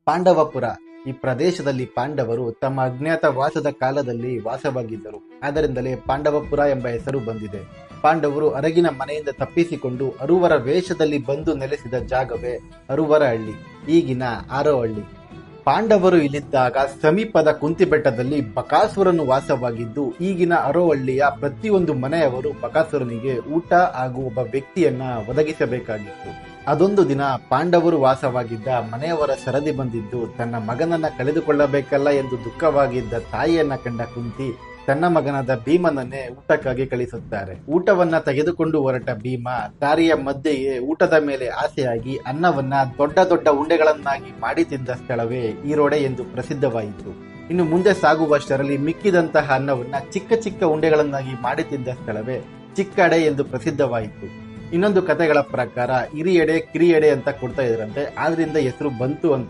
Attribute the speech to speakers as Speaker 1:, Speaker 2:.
Speaker 1: ಪಾಂಡವಪುರ. ಈ ಪ್ರದೇಶದಲ್ಲಿ ಪಾಂಡವರು ತಮ್ಮ ಅಜ್ಞಾತವಾಸದ ಕಾಲದಲ್ಲಿ ವಾಸವಾಗಿದ್ದರು. ಆದ್ದರಿಂದಲೇ ಪಾಂಡವಪುರ ಎಂಬ ಹೆಸರು ಬಂದಿದೆ. ಪಾಂಡವರು ಅರಗಿನ ಮನೆಯಿಂದ ತಪ್ಪಿಸಿಕೊಂಡು ಅರುವರ ವೇಷದಲ್ಲಿ ಬಂದು ನೆಲೆಸಿದ ಜಾಗವೇ ಅರುವರಹಳ್ಳಿ, ಈಗಿನ ಆರೋಹಳ್ಳಿ. ಪಾಂಡವರು ಇಲ್ಲಿದ್ದಾಗ ಸಮೀಪದ ಕುಂತಿಬೆಟ್ಟದಲ್ಲಿ ಬಕಾಸುರನು ವಾಸವಾಗಿದ್ದು, ಈಗಿನ ಅರೋಹಳ್ಳಿಯ ಪ್ರತಿಯೊಂದು ಮನೆಯವರು ಬಕಾಸುರನಿಗೆ ಊಟ ಹಾಗೂ ಒಬ್ಬ ವ್ಯಕ್ತಿಯನ್ನ ಒದಗಿಸಬೇಕಾಗಿತ್ತು. ಅದೊಂದು ದಿನ ಪಾಂಡವರು ವಾಸವಾಗಿದ್ದ ಮನೆಯವರ ಸರದಿ ಬಂದಿದ್ದು, ತನ್ನ ಮಗನನ್ನ ಕಳೆದುಕೊಳ್ಳಬೇಕಲ್ಲ ಎಂದು ದುಃಖವಾಗಿದ್ದ ತಾಯಿಯನ್ನ ಕಂಡ ಕುಂತಿ ತನ್ನ ಮಗನಾದ ಭೀಮನನ್ನೇ ಊಟಕ್ಕಾಗಿ ಕಳಿಸುತ್ತಾರೆ. ಊಟವನ್ನ ತೆಗೆದುಕೊಂಡು ಹೊರಟ ಭೀಮ ದಾರಿಯ ಮಧ್ಯೆಯೇ ಊಟದ ಮೇಲೆ ಆಸೆಯಾಗಿ ಅನ್ನವನ್ನ ದೊಡ್ಡ ದೊಡ್ಡ ಉಂಡೆಗಳನ್ನಾಗಿ ಮಾಡಿ ತಿಂದ ಸ್ಥಳವೇ ಈರೋಡೆ ಎಂದು ಪ್ರಸಿದ್ಧವಾಯಿತು. ಇನ್ನು ಮುಂದೆ ಸಾಗುವಷ್ಟರಲ್ಲಿ ಮಿಕ್ಕಿದಂತಹ ಅನ್ನವನ್ನ ಚಿಕ್ಕ ಚಿಕ್ಕ ಉಂಡೆಗಳನ್ನಾಗಿ ಮಾಡಿ ತಿಂದ ಸ್ಥಳವೇ ಚಿಕ್ಕಡೆ ಎಂದು ಪ್ರಸಿದ್ಧವಾಯಿತು. ಇನ್ನೊಂದು ಕಥೆಗಳ ಪ್ರಕಾರ ಹಿರಿಯಡೆ ಕಿರಿಯಡೆ ಅಂತ ಕೊಡ್ತಾ ಇದ್ರಂತೆ, ಆದ್ರಿಂದ ಹೆಸರು ಬಂತು ಅಂತ